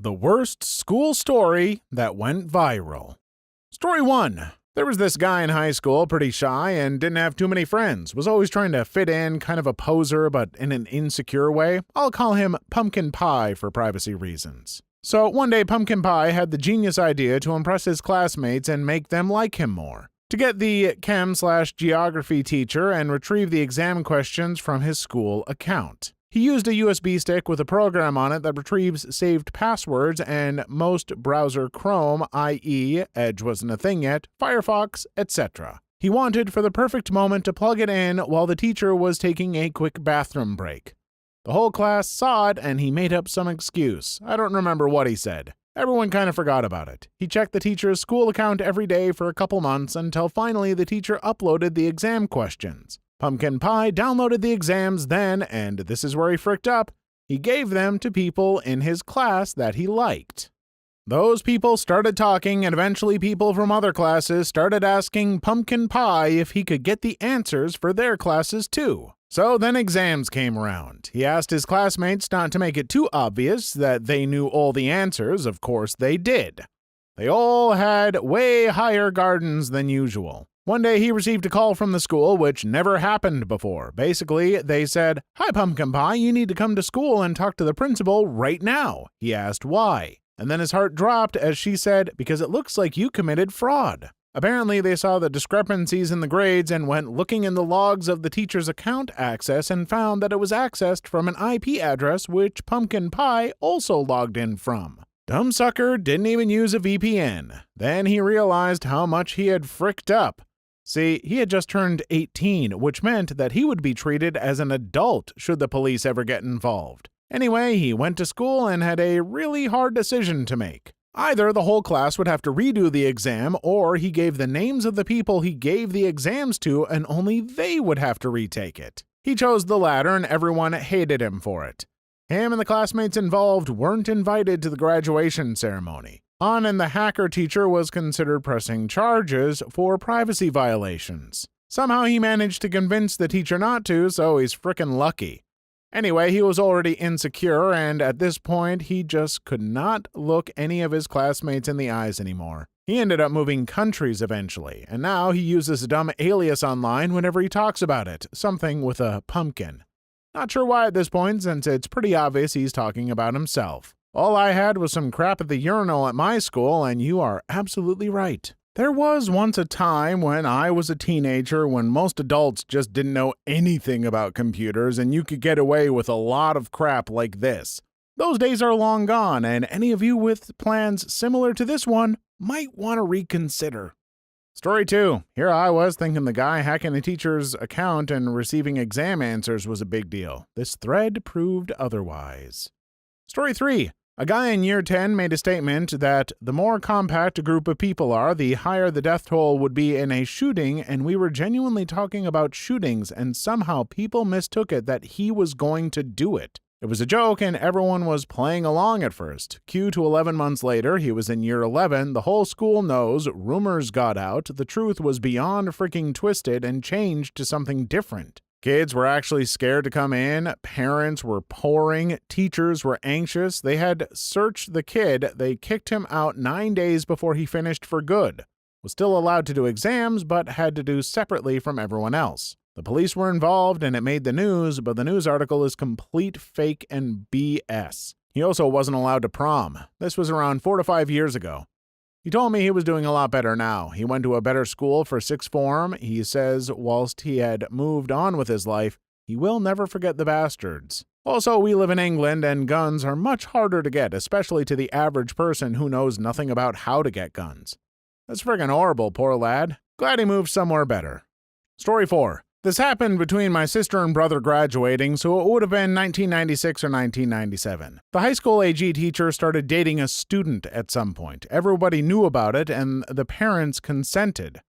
The worst school story that went viral. Story 1. There was this guy in high school, pretty shy and didn't have too many friends. Was always trying to fit in, kind of a poser, but in an insecure way. I'll call him Pumpkin Pie for privacy reasons. So one day Pumpkin Pie had the genius idea to impress his classmates and make them like him more. To get the chem/geography teacher and retrieve the exam questions from his school account. He used a USB stick with a program on it that retrieves saved passwords and most browser Chrome, i.e., Edge wasn't a thing yet, Firefox, etc. He wanted for the perfect moment to plug it in while the teacher was taking a quick bathroom break. The whole class saw it and he made up some excuse. I don't remember what he said. Everyone kind of forgot about it. He checked the teacher's school account every day for a couple months until finally the teacher uploaded the exam questions. Pumpkin Pie downloaded the exams then, and this is where he fricked up, he gave them to people in his class that he liked. Those people started talking, and eventually people from other classes started asking Pumpkin Pie if he could get the answers for their classes too. So then exams came around. He asked his classmates not to make it too obvious that they knew all the answers. Of course they did. They all had way higher gardens than usual. One day he received a call from the school, which never happened before. Basically, they said, "Hi, Pumpkin Pie, you need to come to school and talk to the principal right now." He asked why. And then his heart dropped as she said, "Because it looks like you committed fraud." Apparently, they saw the discrepancies in the grades and went looking in the logs of the teacher's account access and found that it was accessed from an IP address which Pumpkin Pie also logged in from. Dumb sucker didn't even use a VPN. Then he realized how much he had fricked up. See, he had just turned 18, which meant that he would be treated as an adult should the police ever get involved. Anyway, he went to school and had a really hard decision to make. Either the whole class would have to redo the exam, or he gave the names of the people he gave the exams to and only they would have to retake it. He chose the latter and everyone hated him for it. Him and the classmates involved weren't invited to the graduation ceremony. And the hacker teacher was considered pressing charges for privacy violations. Somehow he managed to convince the teacher not to, so he's frickin' lucky. Anyway, he was already insecure, and at this point, he just could not look any of his classmates in the eyes anymore. He ended up moving countries eventually, and now he uses a dumb alias online whenever he talks about it, something with a pumpkin. Not sure why at this point, since it's pretty obvious he's talking about himself. All I had was some crap at the urinal at my school, and you are absolutely right. There was once a time when I was a teenager when most adults just didn't know anything about computers and you could get away with a lot of crap like this. Those days are long gone, and any of you with plans similar to this one might want to reconsider. Story 2. Here I was thinking the guy hacking the teacher's account and receiving exam answers was a big deal. This thread proved otherwise. Story 3. A guy in year 10 made a statement that the more compact a group of people are, the higher the death toll would be in a shooting, and we were genuinely talking about shootings, and somehow people mistook it that he was going to do it. It was a joke, and everyone was playing along at first. Cue to 11 months later, he was in year 11, the whole school knows, rumors got out, the truth was beyond freaking twisted and changed to something different. Kids were actually scared to come in, parents were pouring, teachers were anxious, they had searched the kid, they kicked him out 9 days before he finished for good. Was still allowed to do exams, but had to do separately from everyone else. The police were involved and it made the news, but the news article is complete fake and BS. He also wasn't allowed to prom. This was around 4 to 5 years ago. He told me he was doing a lot better now. He went to a better school for sixth form. He says whilst he had moved on with his life, he will never forget the bastards. Also, we live in England and guns are much harder to get, especially to the average person who knows nothing about how to get guns. That's friggin' horrible, poor lad. Glad he moved somewhere better. Story 4. This happened between my sister and brother graduating, so it would have been 1996 or 1997. The high school AG teacher started dating a student at some point. Everybody knew about it, and the parents consented.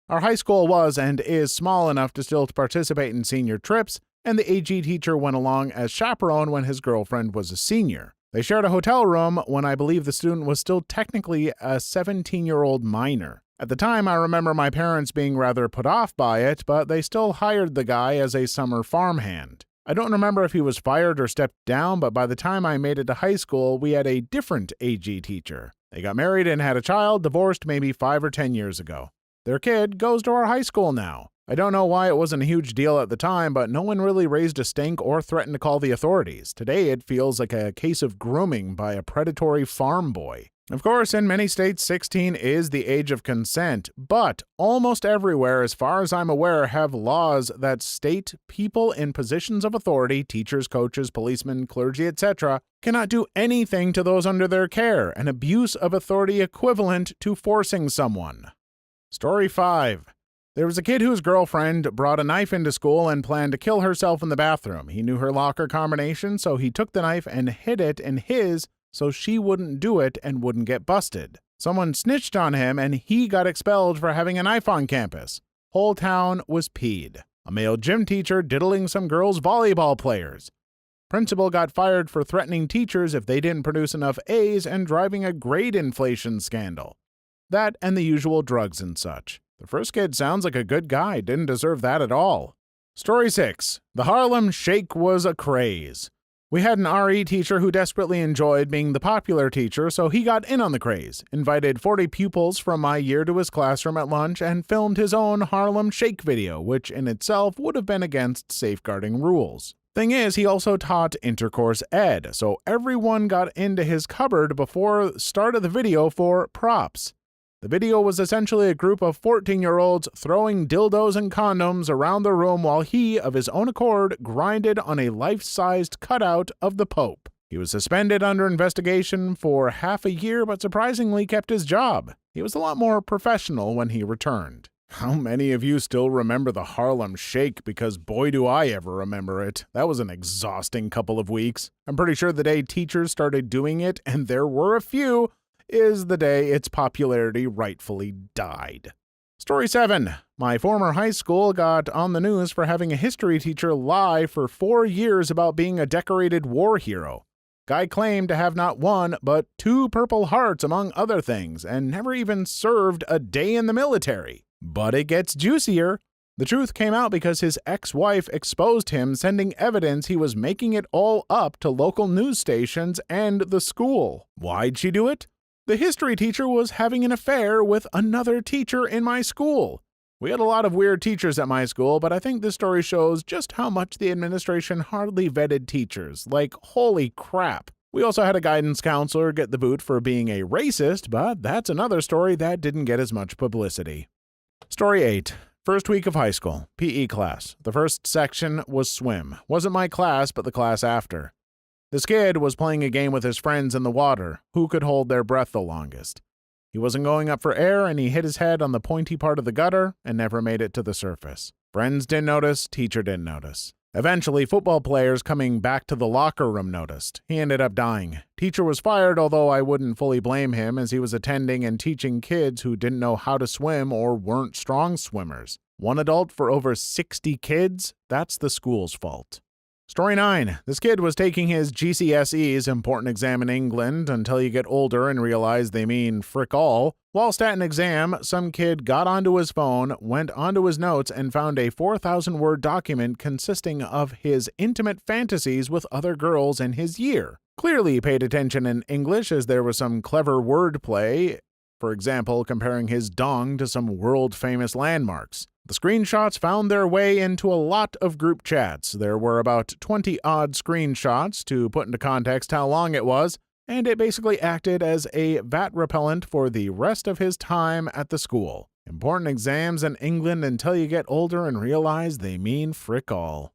Our high school was and is small enough to still participate in senior trips, and the AG teacher went along as chaperone when his girlfriend was a senior. They shared a hotel room when I believe the student was still technically a 17-year-old minor. At the time, I remember my parents being rather put off by it, but they still hired the guy as a summer farmhand. I don't remember if he was fired or stepped down, but by the time I made it to high school, we had a different AG teacher. They got married and had a child, divorced maybe 5 or 10 years ago. Their kid goes to our high school now. I don't know why it wasn't a huge deal at the time, but no one really raised a stink or threatened to call the authorities. Today, it feels like a case of grooming by a predatory farm boy. Of course, in many states, 16 is the age of consent, but almost everywhere, as far as I'm aware, have laws that state people in positions of authority, teachers, coaches, policemen, clergy, etc., cannot do anything to those under their care, an abuse of authority equivalent to forcing someone. Story 5. There was a kid whose girlfriend brought a knife into school and planned to kill herself in the bathroom. He knew her locker combination, so he took the knife and hid it in his so she wouldn't do it and wouldn't get busted. Someone snitched on him and he got expelled for having a knife on campus. Whole town was peed. A male gym teacher diddling some girls' volleyball players. Principal got fired for threatening teachers if they didn't produce enough A's and driving a grade inflation scandal. That and the usual drugs and such. The first kid sounds like a good guy, didn't deserve that at all. Story 6. The Harlem Shake was a craze. We had an RE teacher who desperately enjoyed being the popular teacher, so he got in on the craze, invited 40 pupils from my year to his classroom at lunch, and filmed his own Harlem Shake video, which in itself would have been against safeguarding rules. Thing is, he also taught intercourse ed, so everyone got into his cupboard before the start of the video for props. The video was essentially a group of 14-year-olds throwing dildos and condoms around the room while he, of his own accord, grinded on a life-sized cutout of the Pope. He was suspended under investigation for half a year, but surprisingly kept his job. He was a lot more professional when he returned. How many of you still remember the Harlem Shake? Because boy do I ever remember it. That was an exhausting couple of weeks. I'm pretty sure the day teachers started doing it, and there were a few, is the day its popularity rightfully died. Story 7. My former high school got on the news for having a history teacher lie for 4 years about being a decorated war hero. Guy claimed to have not 1, but 2 Purple Hearts among other things, and never even served a day in the military. But it gets juicier. The truth came out because his ex-wife exposed him, sending evidence he was making it all up to local news stations and the school. Why'd she do it? The history teacher was having an affair with another teacher in my school. We had a lot of weird teachers at my school, but I think this story shows just how much the administration hardly vetted teachers. Like, holy crap. We also had a guidance counselor get the boot for being a racist, but that's another story that didn't get as much publicity. Story 8. First week of high school. PE class. The first section was swim. Wasn't my class, but the class after. This kid was playing a game with his friends in the water. Who could hold their breath the longest? He wasn't going up for air, and he hit his head on the pointy part of the gutter and never made it to the surface. Friends didn't notice, teacher didn't notice. Eventually, football players coming back to the locker room noticed. He ended up dying. Teacher was fired, although I wouldn't fully blame him, as he was attending and teaching kids who didn't know how to swim or weren't strong swimmers. 1 adult for over 60 kids? That's the school's fault. Story 9. This kid was taking his GCSEs, important exam in England, until you get older and realize they mean frick all. Whilst at an exam, some kid got onto his phone, went onto his notes, and found a 4,000-word document consisting of his intimate fantasies with other girls in his year. Clearly he paid attention in English, as there was some clever wordplay, for example, comparing his dong to some world-famous landmarks. The screenshots found their way into a lot of group chats. There were about 20-odd screenshots to put into context how long it was, and it basically acted as a vat repellent for the rest of his time at the school. Important exams in England until you get older and realize they mean frick all.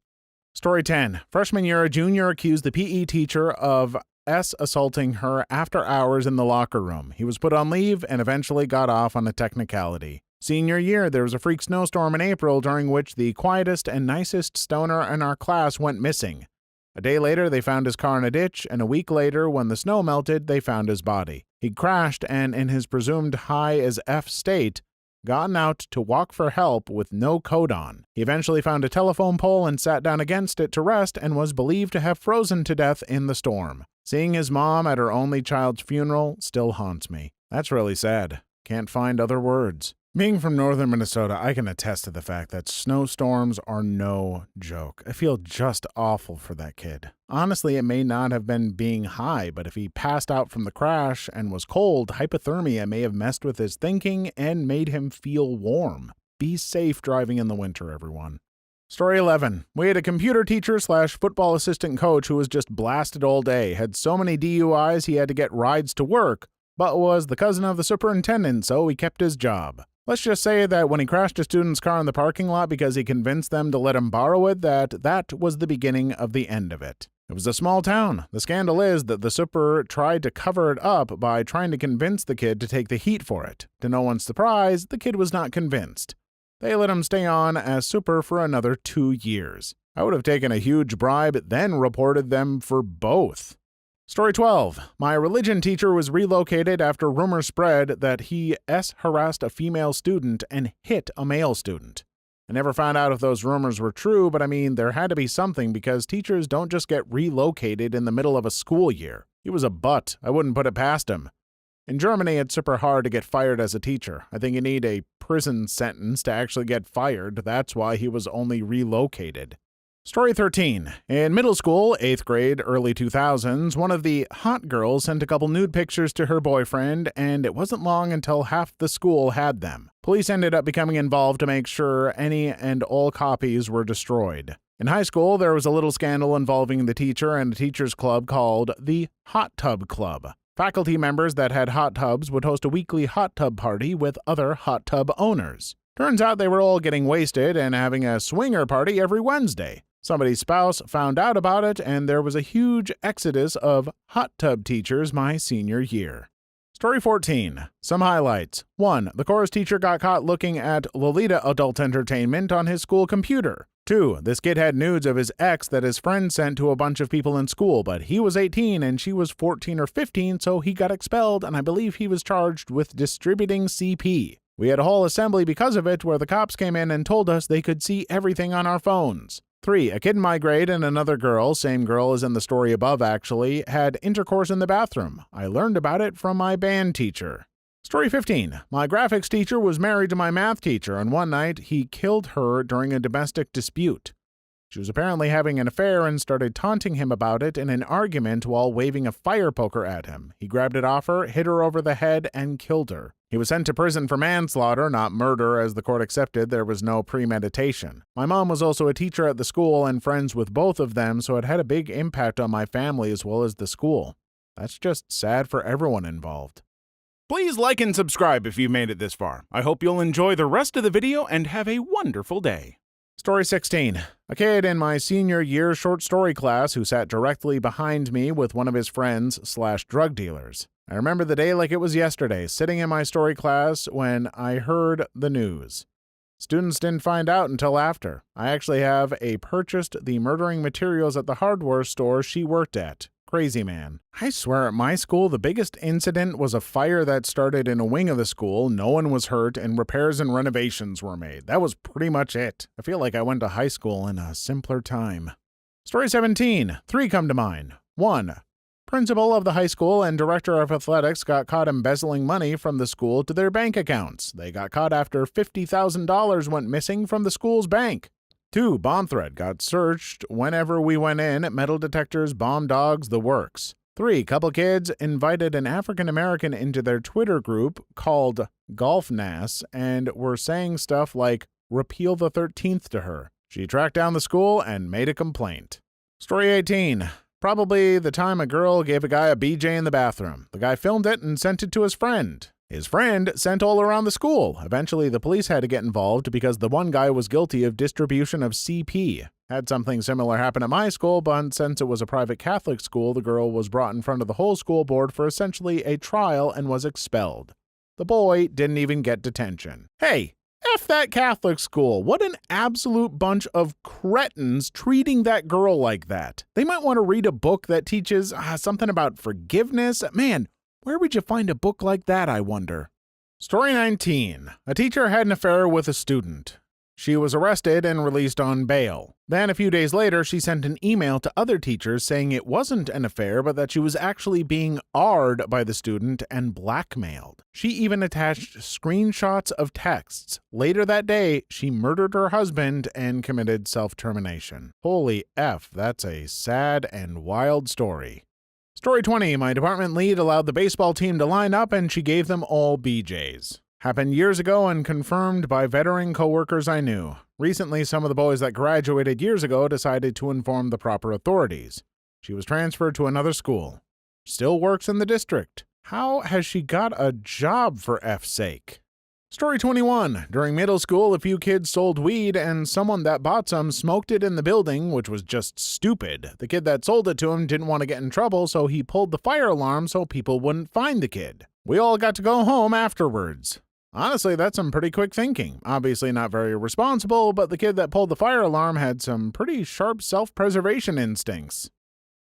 Story 10. Freshman year, a junior accused the PE teacher of assaulting her after hours in the locker room. He was put on leave and eventually got off on a technicality. Senior year, there was a freak snowstorm in April during which the quietest and nicest stoner in our class went missing. A day later, they found his car in a ditch, and a week later, when the snow melted, they found his body. He'd crashed and, in his presumed high as F state, gotten out to walk for help with no coat on. He eventually found a telephone pole and sat down against it to rest and was believed to have frozen to death in the storm. Seeing his mom at her only child's funeral still haunts me. That's really sad. Can't find other words. Being from northern Minnesota, I can attest to the fact that snowstorms are no joke. I feel just awful for that kid. Honestly, it may not have been being high, but if he passed out from the crash and was cold, hypothermia may have messed with his thinking and made him feel warm. Be safe driving in the winter, everyone. Story 11. We had a computer teacher / football assistant coach who was just blasted all day, had so many DUIs he had to get rides to work, but was the cousin of the superintendent, so he kept his job. Let's just say that when he crashed a student's car in the parking lot because he convinced them to let him borrow it, that was the beginning of the end of it. It was a small town. The scandal is that the super tried to cover it up by trying to convince the kid to take the heat for it. To no one's surprise, the kid was not convinced. They let him stay on as super for another 2 years. I would have taken a huge bribe, then reported them for both. Story 12. My religion teacher was relocated after rumors spread that he harassed a female student and hit a male student. I never found out if those rumors were true, but I mean, there had to be something because teachers don't just get relocated in the middle of a school year. He was a butt. I wouldn't put it past him. In Germany, it's super hard to get fired as a teacher. I think you need a prison sentence to actually get fired. That's why he was only relocated. Story 13. In middle school, 8th grade, early 2000s, one of the hot girls sent a couple nude pictures to her boyfriend, and it wasn't long until half the school had them. Police ended up becoming involved to make sure any and all copies were destroyed. In high school, there was a little scandal involving the teacher and a teachers' club called the Hot Tub Club. Faculty members that had hot tubs would host a weekly hot tub party with other hot tub owners. Turns out they were all getting wasted and having a swinger party every Wednesday. Somebody's spouse found out about it, and there was a huge exodus of hot tub teachers my senior year. Story 14. Some highlights. 1. The chorus teacher got caught looking at Lolita Adult Entertainment on his school computer. 2. This kid had nudes of his ex that his friend sent to a bunch of people in school, but he was 18 and she was 14 or 15, so he got expelled, and I believe he was charged with distributing CP. We had a whole assembly because of it where the cops came in and told us they could see everything on our phones. 3. A kid in my grade and another girl, same girl as in the story above actually, had intercourse in the bathroom. I learned about it from my band teacher. Story 15. My graphics teacher was married to my math teacher, and one night he killed her during a domestic dispute. She was apparently having an affair and started taunting him about it in an argument while waving a fire poker at him. He grabbed it off her, hit her over the head, and killed her. He was sent to prison for manslaughter, not murder, as the court accepted there was no premeditation. My mom was also a teacher at the school and friends with both of them, so it had a big impact on my family as well as the school. That's just sad for everyone involved. Please like and subscribe if you made it this far. I hope you'll enjoy the rest of the video and have a wonderful day. Story 16. A kid in my senior year short story class who sat directly behind me with one of his friends / drug dealers. I remember the day like it was yesterday, sitting in my story class when I heard the news. Students didn't find out until after. I actually have purchased the murdering materials at the hardware store she worked at. Crazy man. I swear at my school, the biggest incident was a fire that started in a wing of the school. No one was hurt and repairs and renovations were made. That was pretty much it. I feel like I went to high school in a simpler time. Story 17. 3 come to mind. 1. Principal of the high school and director of athletics got caught embezzling money from the school to their bank accounts. They got caught after $50,000 went missing from the school's bank. 2. Bomb threat got searched whenever we went in, metal detectors, bomb dogs, the works. 3. Couple kids invited an African American into their Twitter group called Golf Nass and were saying stuff like, repeal the 13th to her. She tracked down the school and made a complaint. Story 18. Probably the time a girl gave a guy a BJ in the bathroom. The guy filmed it and sent it to his friend. His friend sent all around the school. Eventually, the police had to get involved because the one guy was guilty of distribution of CP. Had something similar happen at my school, but since it was a private Catholic school, the girl was brought in front of the whole school board for essentially a trial and was expelled. The boy didn't even get detention. Hey! F that Catholic school. What an absolute bunch of cretins treating that girl like that. They might want to read a book that teaches something about forgiveness. Man, where would you find a book like that, I wonder? Story 19. A teacher had an affair with a student. She was arrested and released on bail. Then, a few days later, she sent an email to other teachers saying it wasn't an affair, but that she was actually being AR'd by the student and blackmailed. She even attached screenshots of texts. Later that day, she murdered her husband and committed self-termination. Holy F, that's a sad and wild story. Story 20, my department lead allowed the baseball team to line up and she gave them all BJs. Happened years ago and confirmed by veteran coworkers I knew. Recently, some of the boys that graduated years ago decided to inform the proper authorities. She was transferred to another school. Still works in the district. How has she got a job for F's sake? Story 21. During middle school, a few kids sold weed and someone that bought some smoked it in the building, which was just stupid. The kid that sold it to him didn't want to get in trouble, so he pulled the fire alarm so people wouldn't find the kid. We all got to go home afterwards. Honestly, that's some pretty quick thinking. Obviously not very responsible, but the kid that pulled the fire alarm had some pretty sharp self-preservation instincts.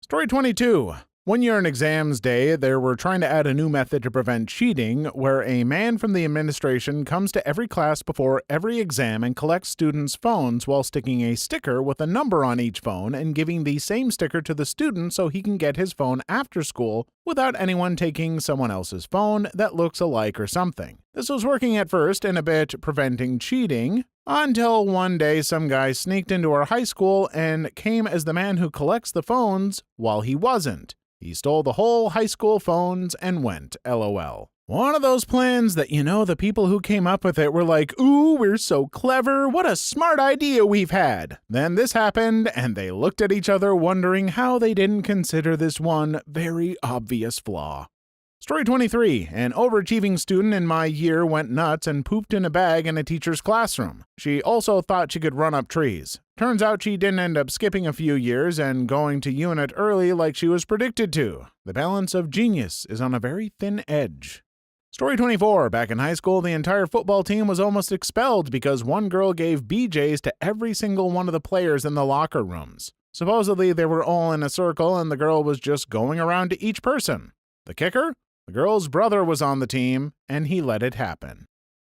Story 22. One year on exams day, they were trying to add a new method to prevent cheating, where a man from the administration comes to every class before every exam and collects students' phones while sticking a sticker with a number on each phone and giving the same sticker to the student so he can get his phone after school without anyone taking someone else's phone that looks alike or something. This was working at first and a bit preventing cheating, until one day some guy sneaked into our high school and came as the man who collects the phones while he wasn't. He stole the whole high school phones and went, LOL. One of those plans that, the people who came up with it were like, ooh, we're so clever, what a smart idea we've had. Then this happened, and they looked at each other wondering how they didn't consider this one very obvious flaw. Story 23. An overachieving student in my year went nuts and pooped in a bag in a teacher's classroom. She also thought she could run up trees. Turns out she didn't end up skipping a few years and going to unit early like she was predicted to. The balance of genius is on a very thin edge. Story 24. Back in high school, the entire football team was almost expelled because one girl gave BJs to every single one of the players in the locker rooms. Supposedly, they were all in a circle and the girl was just going around to each person. The kicker? The girl's brother was on the team, and he let it happen.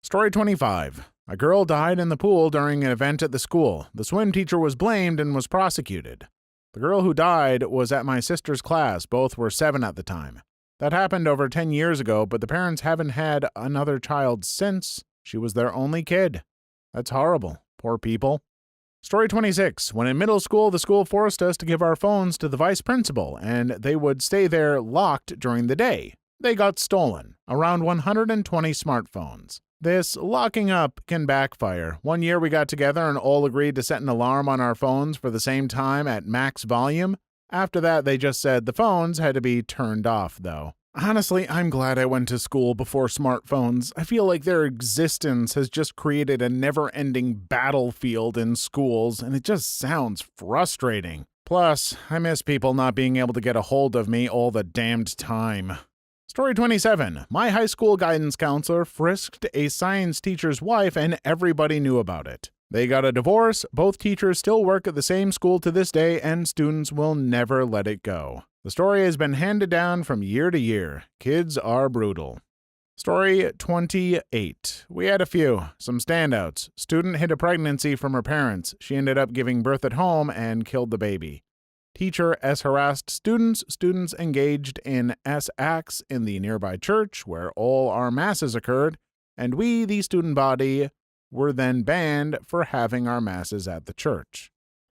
Story 25. A girl died in the pool during an event at the school. The swim teacher was blamed and was prosecuted. The girl who died was at my sister's class. Both were 7 at the time. That happened over 10 years ago, but the parents haven't had another child since. She was their only kid. That's horrible. Poor people. Story 26. When in middle school, the school forced us to give our phones to the vice principal, and they would stay there locked during the day. They got stolen, around 120 smartphones. This locking up can backfire. One year we got together and all agreed to set an alarm on our phones for the same time at max volume. After that, they just said the phones had to be turned off, though. Honestly, I'm glad I went to school before smartphones. I feel like their existence has just created a never-ending battlefield in schools, and it just sounds frustrating. Plus, I miss people not being able to get a hold of me all the damned time. Story 27. My high school guidance counselor frisked a science teacher's wife and everybody knew about it. They got a divorce, both teachers still work at the same school to this day, and students will never let it go. The story has been handed down from year to year. Kids are brutal. Story 28. We had a few. Some standouts. Student hid a pregnancy from her parents. She ended up giving birth at home and killed the baby. Teacher S harassed students. Students engaged in S acts in the nearby church where all our masses occurred, and we, the student body, were then banned for having our masses at the church.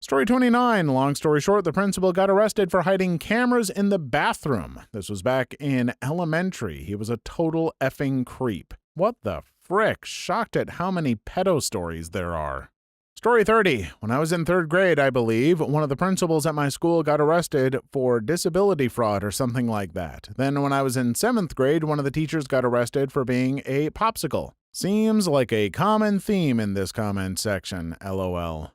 Story 29. Long story short, the principal got arrested for hiding cameras in the bathroom. This was back in elementary. He was a total effing creep. What the frick? Shocked at how many pedo stories there are. Story 30. When I was in 3rd grade, I believe, one of the principals at my school got arrested for disability fraud or something like that. Then when I was in 7th grade, one of the teachers got arrested for being a popsicle. Seems like a common theme in this comment section, LOL.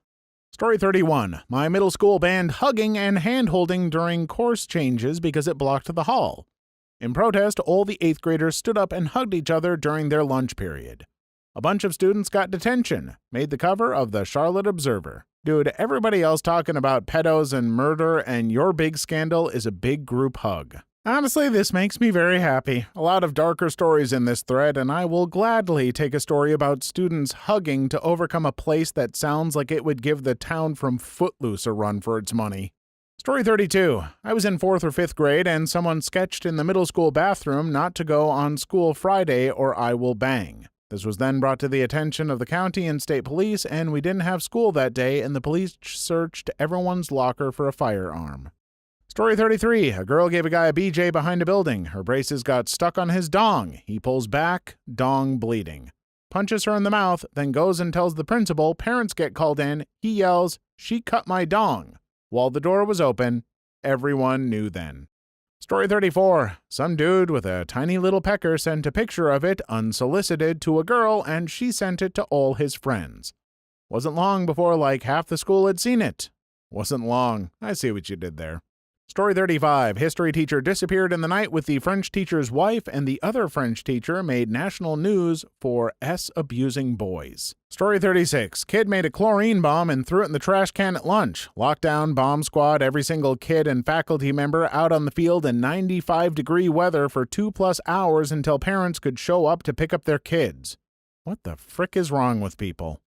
Story 31. My middle school banned hugging and hand-holding during course changes because it blocked the hall. In protest, all the 8th graders stood up and hugged each other during their lunch period. A bunch of students got detention, made the cover of the Charlotte Observer. Dude, everybody else talking about pedos and murder, and your big scandal is a big group hug. Honestly, this makes me very happy. A lot of darker stories in this thread, and I will gladly take a story about students hugging to overcome a place that sounds like it would give the town from Footloose a run for its money. Story 32. I was in 4th or 5th grade, and someone sketched in the middle school bathroom not to go on school Friday or I will bang. This was then brought to the attention of the county and state police, and we didn't have school that day, and the police searched everyone's locker for a firearm. Story 33. A girl gave a guy a BJ behind a building. Her braces got stuck on his dong. He pulls back, dong bleeding. Punches her in the mouth, then goes and tells the principal. Parents get called in. He yells, "She cut my dong." While the door was open, everyone knew then. Story 34. Some dude with a tiny little pecker sent a picture of it unsolicited to a girl, and she sent it to all his friends. Wasn't long before like half the school had seen it. Wasn't long. I see what you did there. Story 35. History teacher disappeared in the night with the French teacher's wife, and the other French teacher made national news for abusing boys. Story 36. Kid made a chlorine bomb and threw it in the trash can at lunch. Lockdown, bomb squad, every single kid and faculty member out on the field in 95-degree weather for 2+ hours until parents could show up to pick up their kids. What the frick is wrong with people?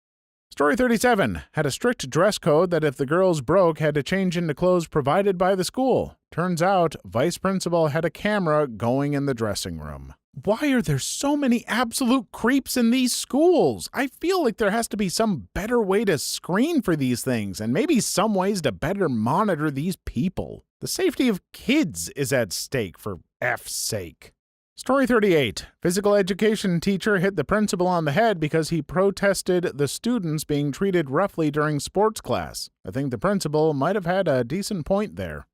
Story 37. Had a strict dress code that if the girls broke, had to change into clothes provided by the school. Turns out, vice principal had a camera going in the dressing room. Why are there so many absolute creeps in these schools? I feel like there has to be some better way to screen for these things, and maybe some ways to better monitor these people. The safety of kids is at stake, for F's sake. Story 38. Physical education teacher hit the principal on the head because he protested the students being treated roughly during sports class. I think the principal might have had a decent point there.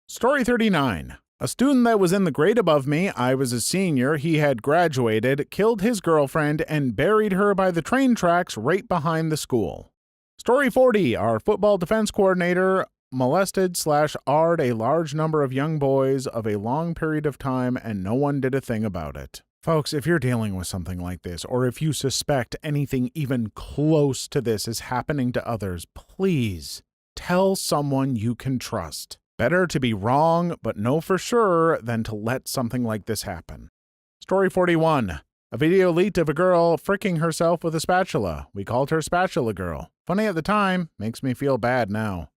Story 39. A student that was in the grade above me, I was a senior, he had graduated, killed his girlfriend, and buried her by the train tracks right behind the school. Story 40. Our football defense coordinator molested/a'd a large number of young boys of a long period of time, and no one did a thing about it. Folks, if you're dealing with something like this, or if you suspect anything even close to this is happening to others, please tell someone you can trust. Better to be wrong, but know for sure, than to let something like this happen. Story 41. A video leaked of a girl fricking herself with a spatula. We called her Spatula Girl. Funny at the time, makes me feel bad now.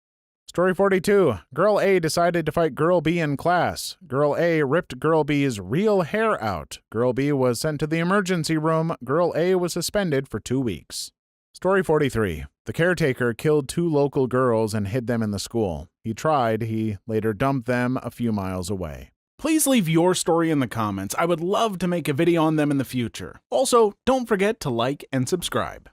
Story 42. Girl A decided to fight Girl B in class. Girl A ripped Girl B's real hair out. Girl B was sent to the emergency room. Girl A was suspended for 2 weeks. Story 43. The caretaker killed 2 local girls and hid them in the school. He tried. He later dumped them a few miles away. Please leave your story in the comments. I would love to make a video on them in the future. Also, don't forget to like and subscribe.